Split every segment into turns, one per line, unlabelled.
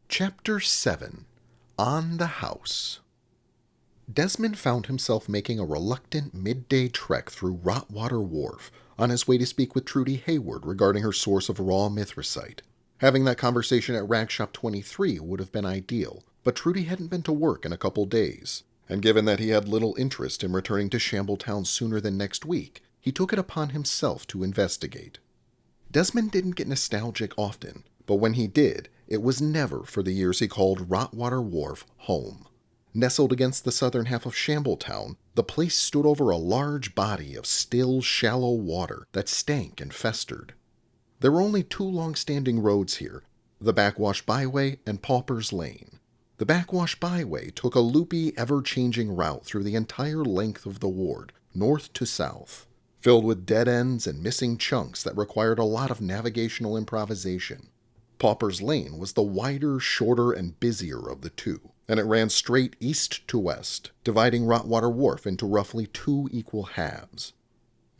Chapter 7 On the House. Desmond found himself making a reluctant midday trek through Rotwater Wharf on his way to speak with Trudy Hayward regarding her source of raw mithracite. Having that conversation at Ragshop 23 would have been ideal, but Trudy hadn't been to work in a couple days, and given that he had little interest in returning to Shambletown sooner than next week, he took it upon himself to investigate. Desmond didn't get nostalgic often, but when he did, it was never for the years he called Rotwater Wharf home. Nestled against the southern half of Shambletown, the place stood over a large body of still, shallow water that stank and festered. There were only two long-standing roads here, the Backwash Byway and Pauper's Lane. The Backwash Byway took a loopy, ever-changing route through the entire length of the ward, north to south, filled with dead ends and missing chunks that required a lot of navigational improvisation. Pauper's Lane was the wider, shorter, and busier of the two, and it ran straight east to west, dividing Rotwater Wharf into roughly two equal halves.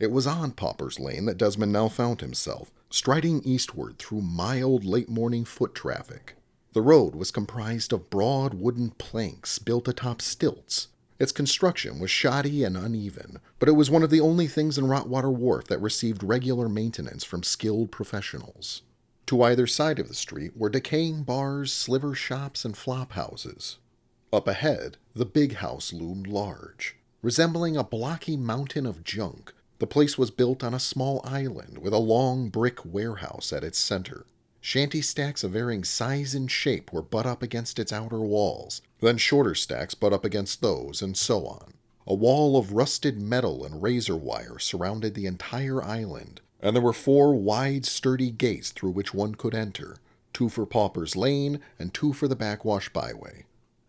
It was on Pauper's Lane that Desmond now found himself, striding eastward through mild late-morning foot traffic. The road was comprised of broad wooden planks built atop stilts. Its construction was shoddy and uneven, but it was one of the only things in Rotwater Wharf that received regular maintenance from skilled professionals. To either side of the street were decaying bars, sliver shops, and flop houses. Up ahead, the big house loomed large. Resembling a blocky mountain of junk, the place was built on a small island with a long brick warehouse at its center. Shanty stacks of varying size and shape were butt up against its outer walls, then shorter stacks butt up against those, and so on. A wall of rusted metal and razor wire surrounded the entire island, and there were four wide, sturdy gates through which one could enter, two for Pauper's Lane and two for the Backwash Byway.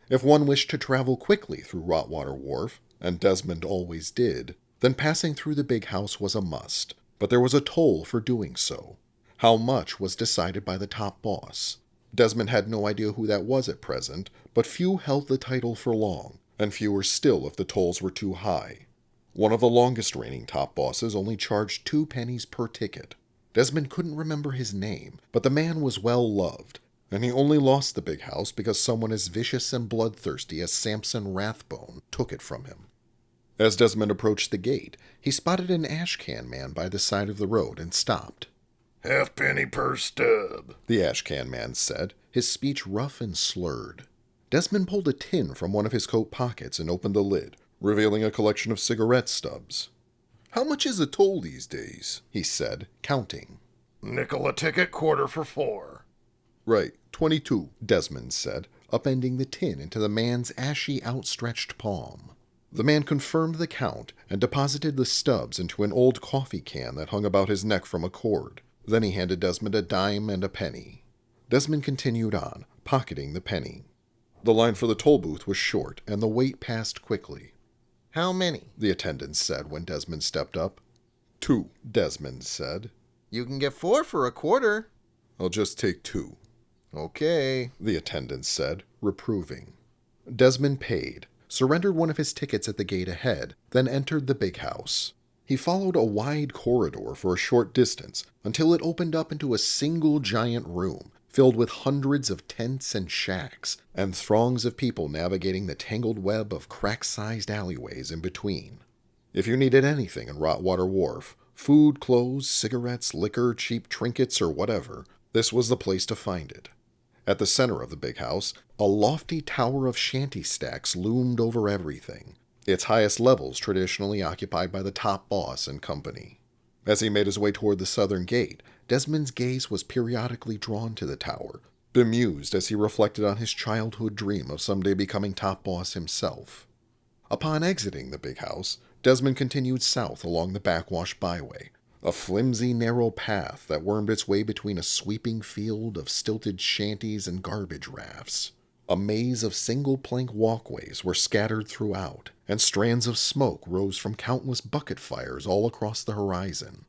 If one wished to travel quickly through Rotwater Wharf, and Desmond always did, then passing through the big house was a must, but there was a toll for doing so. How much was decided by the top boss. Desmond had no idea who that was at present, but few held the title for long, and fewer still if the tolls were too high. One of the longest-reigning top bosses only charged 2 pennies per ticket. Desmond couldn't remember his name, but the man was well loved, and he only lost the big house because someone as vicious and bloodthirsty as Samson Rathbone took it from him. As Desmond approached the gate, he spotted an ashcan man by the side of the road and stopped.
"Halfpenny per stub,"
the ashcan man said, his speech rough and slurred. Desmond pulled a tin from one of his coat pockets and opened the lid, revealing a collection of cigarette stubs. "How much is a toll these days?" he said, counting.
"Nickel a ticket, quarter for 4.
"Right, 22, Desmond said, upending the tin into the man's ashy, outstretched palm. The man confirmed the count and deposited the stubs into an old coffee can that hung about his neck from a cord. Then he handed Desmond a dime and a penny. Desmond continued on, pocketing the penny. The line for the toll booth was short, and the wait passed quickly. "How many?" the attendant said when Desmond stepped up. 2, Desmond said.
"You can get 4 for a quarter."
"I'll just take 2.
"Okay,"
the attendant said, reproving. Desmond paid, surrendered one of his tickets at the gate ahead, then entered the big house. He followed a wide corridor for a short distance until it opened up into a single giant room filled with hundreds of tents and shacks and throngs of people navigating the tangled web of crack-sized alleyways in between. If you needed anything in Rotwater Wharf, food, clothes, cigarettes, liquor, cheap trinkets, or whatever, this was the place to find it. At the center of the big house, a lofty tower of shanty stacks loomed over everything, its highest levels traditionally occupied by the top boss and company. As he made his way toward the southern gate, Desmond's gaze was periodically drawn to the tower, bemused as he reflected on his childhood dream of someday becoming top boss himself. Upon exiting the big house, Desmond continued south along the Backwash Byway, a flimsy, narrow path that wormed its way between a sweeping field of stilted shanties and garbage rafts. A maze of single-plank walkways were scattered throughout, and strands of smoke rose from countless bucket fires all across the horizon.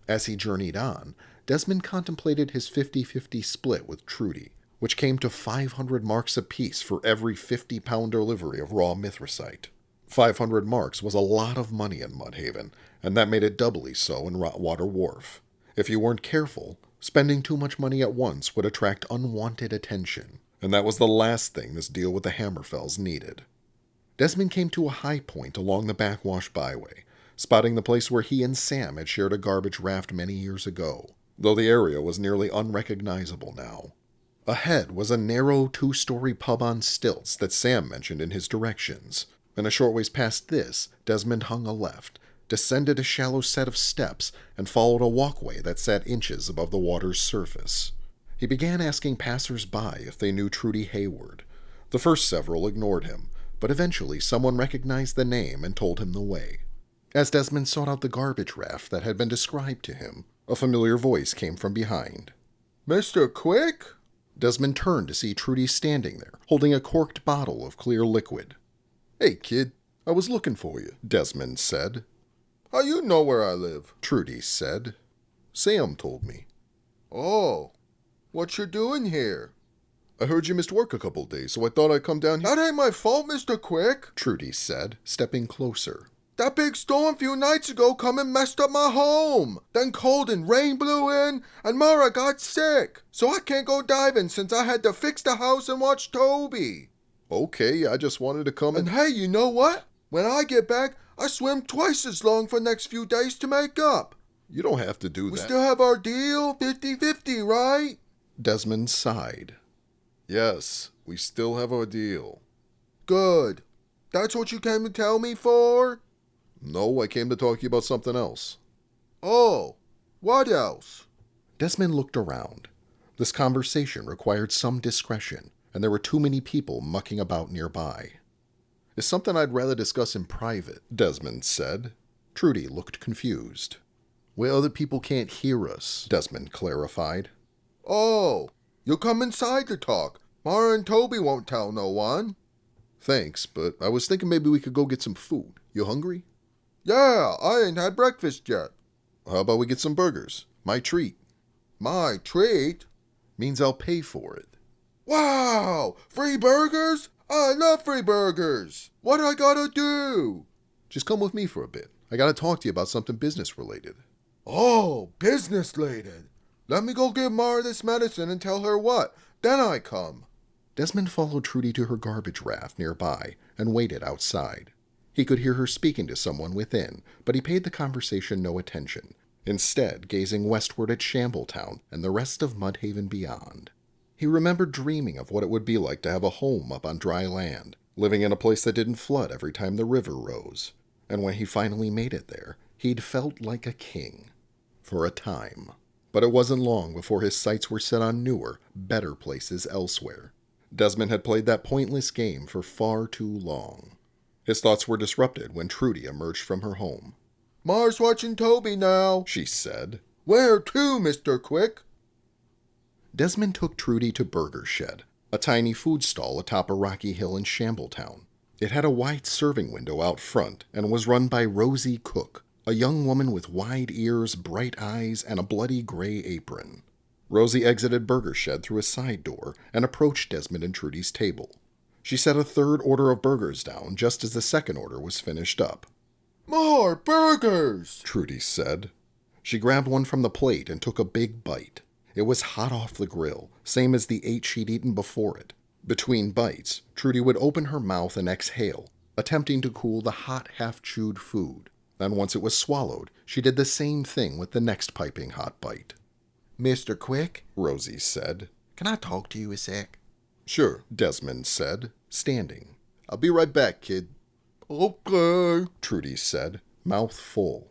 As he journeyed on, Desmond contemplated his 50-50 split with Trudy, which came to 500 marks apiece for every 50-pound delivery of raw mithracite. 500 marks was a lot of money in Mudhaven, and that made it doubly so in Rotwater Wharf. If you weren't careful, spending too much money at once would attract unwanted attention. And that was the last thing this deal with the Hammerfells needed. Desmond came to a high point along the backwash byway, spotting the place where he and Sam had shared a garbage raft many years ago, though the area was nearly unrecognizable now. Ahead was a narrow 2-story pub on stilts that Sam mentioned in his directions, and a short ways past this, Desmond hung a left, descended a shallow set of steps, and followed a walkway that sat inches above the water's surface. He began asking passers-by if they knew Trudy Hayward. The first several ignored him, but eventually someone recognized the name and told him the way. As Desmond sought out the garbage raft that had been described to him, a familiar voice came from behind.
Mr. Quick?
Desmond turned to see Trudy standing there, holding a corked bottle of clear liquid. "Hey, kid, I was looking for you," Desmond said.
How you know where I live?
Trudy said. "Sam told me."
Oh, what you doing here?
"I heard you missed work a couple days, so I thought I'd come down here."
That ain't my fault, Mr. Quick.
Trudy said, stepping closer.
That big storm a few nights ago come and messed up my home. Then cold and rain blew in, and Mara got sick. So I can't go diving since I had to fix the house and watch Toby.
Okay, I just wanted to come
And hey, you know what? When I get back, I swim twice as long for the next few days to make up.
You don't have to do that.
We still have our deal, 50-50, right?
Desmond sighed. Yes, we still have our deal.
Good. That's what you came to tell me for?
No, I came to talk to you about something else.
Oh, what else?
Desmond looked around. This conversation required some discretion, and there were too many people mucking about nearby. "It's something I'd rather discuss in private," Desmond said. Trudy looked confused. "Where other people can't hear us," Desmond clarified.
Oh, you'll come inside to talk. Mara and Toby won't tell no one.
"Thanks, but I was thinking maybe we could go get some food. You hungry?"
Yeah, I ain't had breakfast yet.
"How about we get some burgers? My treat."
My treat?
"Means I'll pay for it."
Wow, free burgers? I love free burgers. What I gotta do?
"Just come with me for a bit. I gotta talk to you about something business-related."
Oh, business-related. Let me go give Mara this medicine and tell her what. Then I come.
Desmond followed Trudy to her garbage raft nearby and waited outside. He could hear her speaking to someone within, but he paid the conversation no attention, instead gazing westward at Shambletown and the rest of Mudhaven beyond. He remembered dreaming of what it would be like to have a home up on dry land, living in a place that didn't flood every time the river rose. And when he finally made it there, he'd felt like a king. For a time. But it wasn't long before his sights were set on newer, better places elsewhere. Desmond had played that pointless game for far too long. His thoughts were disrupted when Trudy emerged from her home.
Mara's watching Toby now,
she said.
Where to, Mr. Quick?
Desmond took Trudy to Burger Shed, a tiny food stall atop a rocky hill in Shambletown. It had a wide serving window out front and was run by Rosie Cook, a young woman with wide ears, bright eyes, and a bloody gray apron. Rosie exited Burger Shed through a side door and approached Desmond and Trudy's table. She set a third order of burgers down just as the second order was finished up.
More burgers,
Trudy said. She grabbed one from the plate and took a big bite. It was hot off the grill, same as the 8 she'd eaten before it. Between bites, Trudy would open her mouth and exhale, attempting to cool the hot, half-chewed food. Then once it was swallowed, she did the same thing with the next piping hot bite.
Mr. Quick,
Rosie said.
Can I talk to you a sec?
Sure, Desmond said, standing. I'll be right back, kid.
Okay,
Trudy said, mouth full.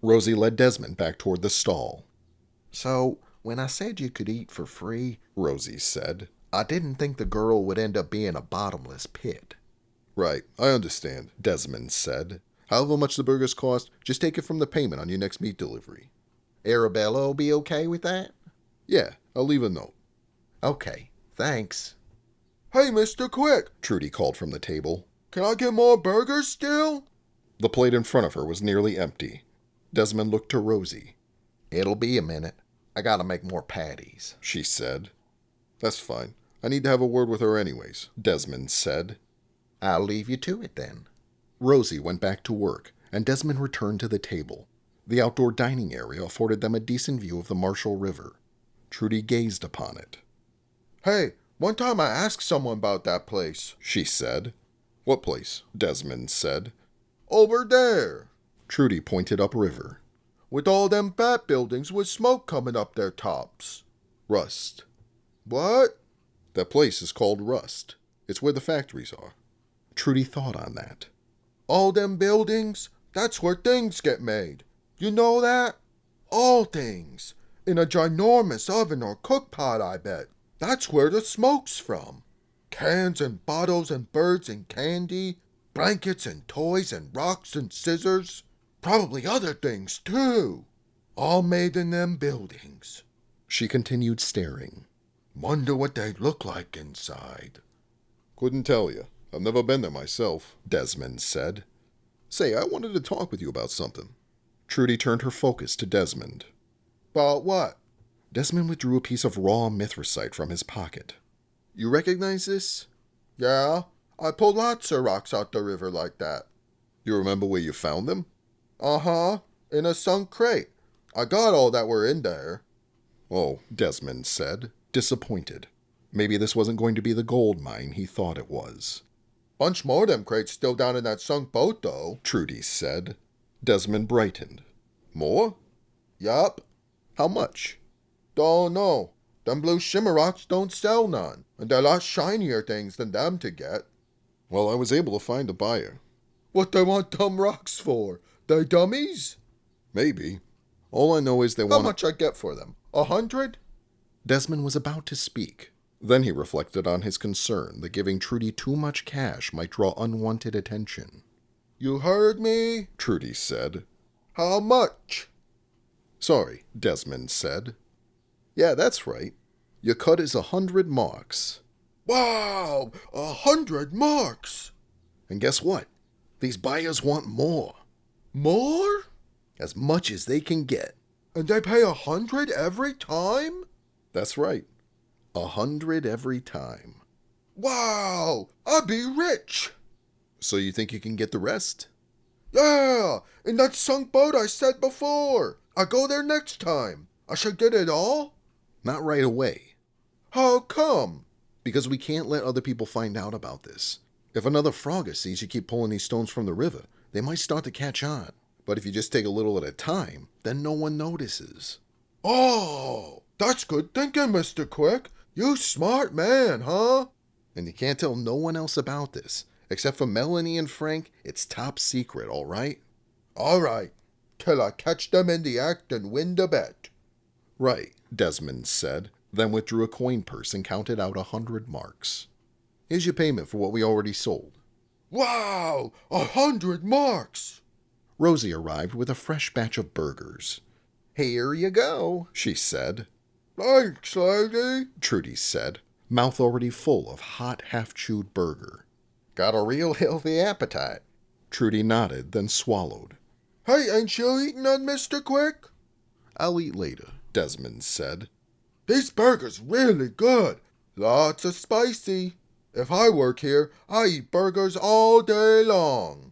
Rosie led Desmond back toward the stall.
So, when I said you could eat for free,
Rosie said,
I didn't think the girl would end up being a bottomless pit.
Right, I understand, Desmond said. However much the burgers cost, just take it from the payment on your next meat delivery.
Arabella'll be okay with that?
Yeah, I'll leave a note.
Okay, thanks. Hey, Mr. Quick,
Trudy called from the table.
Can I get more burgers still?
The plate in front of her was nearly empty. Desmond looked to Rosie.
It'll be a minute. I gotta make more patties,
she said. That's fine. I need to have a word with her anyways, Desmond said.
I'll leave you to it then.
Rosie went back to work, and Desmond returned to the table. The outdoor dining area afforded them a decent view of the Marshall River. Trudy gazed upon it.
Hey, One time I asked someone about that place,
she said. What place? Desmond said.
Over there,
Trudy pointed upriver.
with all them fat buildings with smoke coming up their tops.
Rust.
What?
That place is called Rust. It's where the factories are. Trudy thought on that.
All them buildings? That's where things get made. You know that? All things. In a ginormous oven or cook pot, I bet. That's where the smoke's from. Cans and bottles and birds and candy, blankets and toys and rocks and scissors. Probably other things, too. All made in them buildings.
She continued staring.
Wonder what they look like inside.
Couldn't tell you. I've never been there myself, Desmond said. Say, I wanted to talk with you about something. Trudy turned her focus to Desmond.
About what?
Desmond withdrew a piece of raw mithracite from his pocket. You recognize this?
Yeah, I pulled lots of rocks out the river like that.
You remember where you found them?
Uh-huh, in a sunk crate. I got all that were in there.
Oh, Desmond said, disappointed. Maybe this wasn't going to be the gold mine he thought it was.
Bunch more of them crates still down in that sunk boat, though,
Trudy said. Desmond brightened. More?
Yup.
How much?
Don't know. Them blue shimmer rocks don't sell none, and they're a lot shinier things than them to get.
Well, I was able to find a buyer.
What they want them rocks for? They dummies?
Maybe. All I know is they
How
want...
much I get for them? 100?
Desmond was about to speak. Then he reflected on his concern that giving Trudy too much cash might draw unwanted attention.
You heard me?
Trudy said.
How much?
Sorry, Desmond said. Yeah, that's right. Your cut is 100 marks.
Wow, 100 marks!
And guess what? These buyers want more.
More?
As much as they can get.
And they pay 100 every time?
That's right. 100 every time.
Wow, I'd be rich.
So you think you can get the rest?
Yeah, in that sunk boat I said before. I'll go there next time. I should get it all?
Not right away.
How come?
Because we can't let other people find out about this. If another Frogger sees you keep pulling these stones from the river, they might start to catch on. But if you just take a little at a time, then no one notices.
Oh, that's good thinking, Mr. Quick. You smart man, huh?
And you can't tell no one else about this. Except for Melanie and Frank, it's top secret, all right?
All right, till I catch them in the act and win the bet.
Right, Desmond said, then withdrew a coin purse and counted out 100 marks. Here's your payment for what we already sold.
Wow, 100 marks!
Rosie arrived with a fresh batch of burgers. Here you go, she said.
Thanks, lady,
Trudy said, mouth already full of hot, half-chewed burger. Got a real healthy appetite. Trudy nodded, then swallowed.
Hey, ain't you eating none, Mr. Quick?
I'll eat later, Desmond said.
These burgers really good. Lots of spicy. If I work here, I eat burgers all day long.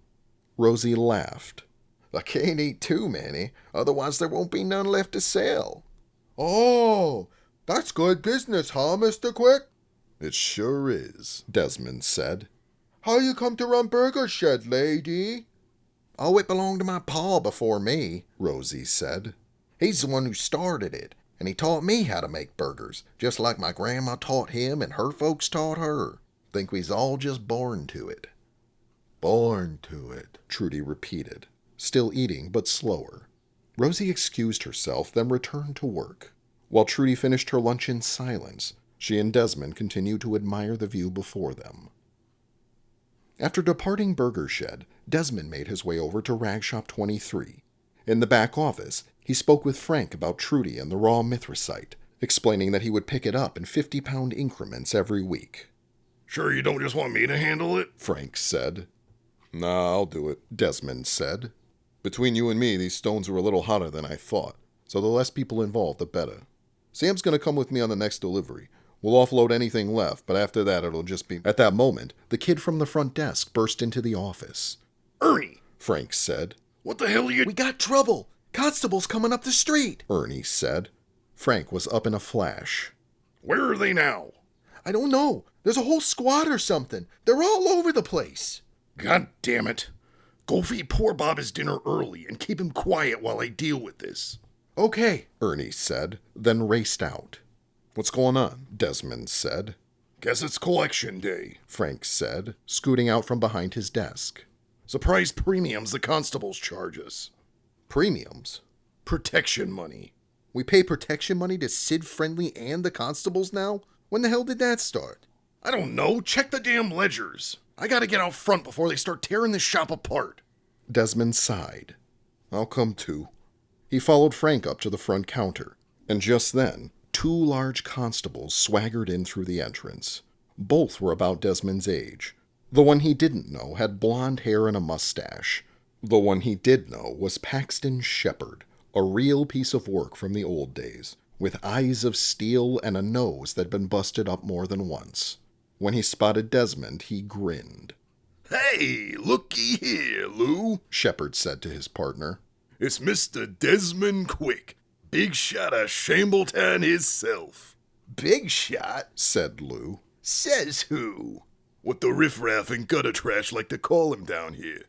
Rosie laughed. I can't eat too many, otherwise there won't be none left to sell.
Oh, that's good business, huh, Mr. Quick?
It sure is, Desmond said.
How you come to run Burger Shed, lady?
Oh, it belonged to my pa before me, Rosie said. He's the one who started it, and he taught me how to make burgers, just like my grandma taught him and her folks taught her. Think we's all just born to it.
Born to it,
Trudy repeated, still eating but slower. Rosie excused herself, then returned to work. While Trudy finished her lunch in silence, she and Desmond continued to admire the view before them. After departing Burger Shed, Desmond made his way over to Rag Shop 23. In the back office, he spoke with Frank about Trudy and the raw mithracite, explaining that he would pick it up in 50-pound increments every week.
Sure you don't just want me to handle it?
Frank said. Nah, I'll do it, Desmond said. Between you and me, these stones are a little hotter than I thought, so the less people involved, the better. Sam's going to come with me on the next delivery. We'll offload anything left, but after that it'll just be... At that moment, the kid from the front desk burst into the office.
Ernie,
Frank said.
what the hell are you...
We got trouble. Constable's coming up the street.
Ernie said. Frank was up in a flash.
Where are they now?
I don't know. There's a whole squad or something. They're all over the place.
God damn it. Go feed poor Bob his dinner early and keep him quiet while I deal with this.
Okay,
Ernie said, then raced out. What's going on? Desmond said.
Guess it's collection day,
Frank said, scooting out from behind his desk.
Surprise premiums the constables charge us.
Premiums?
Protection money.
We pay protection money to Sid Friendly and the constables now? When the hell did that start?
I don't know. Check the damn ledgers. I gotta get out front before they start tearing this shop apart.
Desmond sighed. I'll come too. He followed Frank up to the front counter, and just then, 2 large constables swaggered in through the entrance. Both were about Desmond's age. The one he didn't know had blonde hair and a mustache. The one he did know was Paxton Shepard, a real piece of work from the old days, with eyes of steel and a nose that'd been busted up more than once. When he spotted Desmond, he grinned.
Hey, looky here, Lou,
Shepard said to his partner.
It's Mr. Desmond Quick, big shot of Shambletown hisself.
big shot,
said Lou.
Says who? What the riffraff and gutter trash like to call him down here.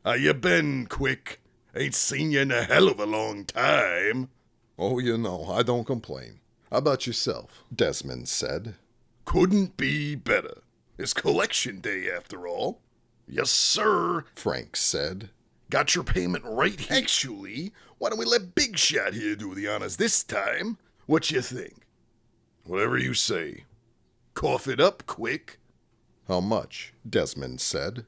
How you been, Quick? Ain't seen you in a hell of a long time.
Oh, you know, I don't complain. How about yourself? Desmond said.
Couldn't be better. It's collection day after all. Yes, sir,
Frank said.
Got your payment right here. Actually, why don't we let Big Shot here do the honors this time? What you think? Whatever you say. Cough it up, Quick.
How much? Desmond said.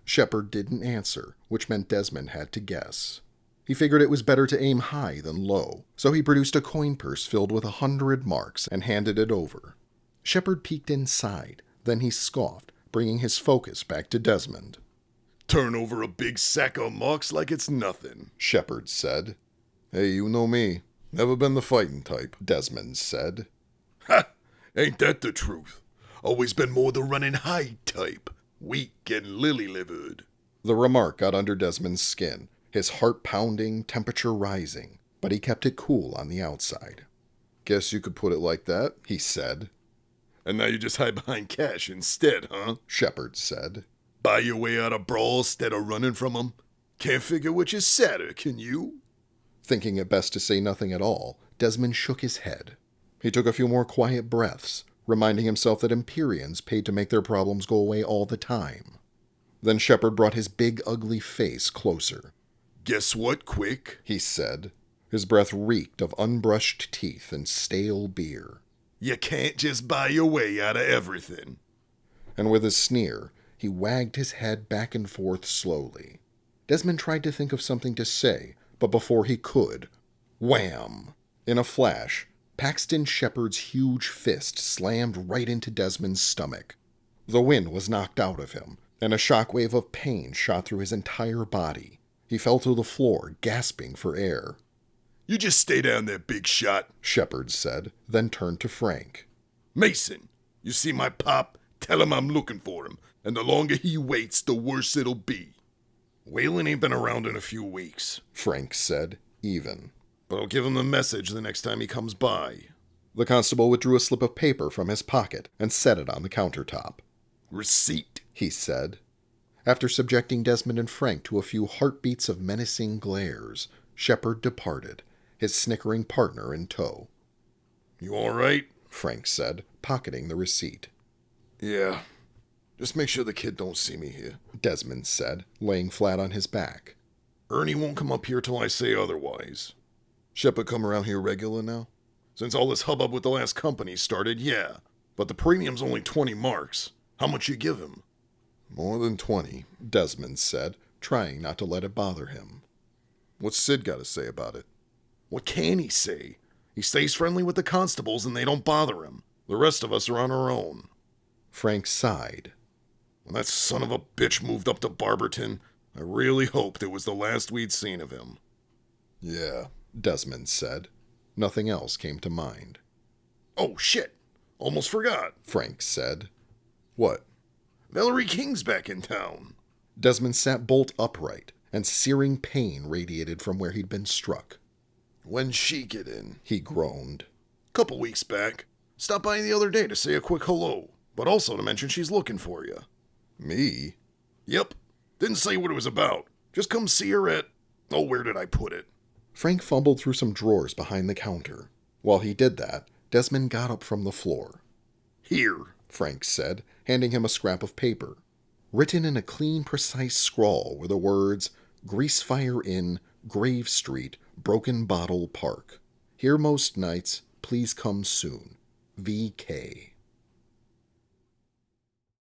Shepard didn't answer, which meant Desmond had to guess. He figured it was better to aim high than low, so he produced a coin purse filled with 100 marks and handed it over. Shepard peeked inside, then he scoffed, bringing his focus back to Desmond.
Turn over a big sack of marks like it's nothing,
Shepard said. Hey, you know me. Never been the fighting type, Desmond said.
Ha! Ain't that the truth? Always been more the running hide type. Weak and lily-livered.
The remark got under Desmond's skin, his heart pounding, temperature rising, but he kept it cool on the outside. Guess you could put it like that, he said.
And now you just hide behind cash instead, huh?
Shepard said.
Buy your way out of brawls instead of running from 'em? Can't figure which is sadder, can you?
Thinking it best to say nothing at all, Desmond shook his head. He took a few more quiet breaths, reminding himself that Empyreans paid to make their problems go away all the time. Then Shepard brought his big, ugly face closer.
Guess what, Quick?
He said. His breath reeked of unbrushed teeth and stale beer.
You can't just buy your way out of everything.
And with a sneer, he wagged his head back and forth slowly. Desmond tried to think of something to say, but before he could, wham! In a flash, Paxton Shepard's huge fist slammed right into Desmond's stomach. The wind was knocked out of him, and a shockwave of pain shot through his entire body. He fell to the floor, gasping for air.
You just stay down there, Big Shot,
Shepard said, then turned to Frank.
Mason, you see my pop? Tell him I'm looking for him, and the longer he waits, the worse it'll be. Waylon ain't been around in a few weeks,
Frank said, even.
But I'll give him the message the next time he comes by.
The constable withdrew a slip of paper from his pocket and set it on the countertop.
Receipt,
he said. After subjecting Desmond and Frank to a few heartbeats of menacing glares, Shepard departed, his snickering partner in tow.
You all right?
Frank said, pocketing the receipt.
Yeah. Just make sure the kid don't see me here,
Desmond said, laying flat on his back.
Ernie won't come up here till I say otherwise.
Shepard come around here regular now?
Since all this hubbub with the last company started, yeah. But the premium's only 20 marks. How much you give him?
More than 20, Desmond said, trying not to let it bother him. What's Sid got to say about it?
What can he say? He stays friendly with the constables and they don't bother him. The rest of us are on our own.
Frank sighed.
When that son of a bitch moved up to Barberton, I really hoped it was the last we'd seen of him.
Yeah, Desmond said. Nothing else came to mind.
Oh, shit. Almost forgot,
Frank said. What?
Valerie King's back in town.
Desmond sat bolt upright, and searing pain radiated from where he'd been struck.
When'd she get in?
He groaned.
Couple weeks back. Stopped by the other day to say a quick hello, but also to mention she's looking for you.
Me?
Yep. Didn't say what it was about. Just come see her at... Oh, where did I put it?
Frank fumbled through some drawers behind the counter. While he did that, Desmond got up from the floor.
Here,
Frank said, handing him a scrap of paper. Written in a clean, precise scrawl were the words, Grease Fire Inn, Grave Street, Broken Bottle Park. Here most nights, please come soon. V.K.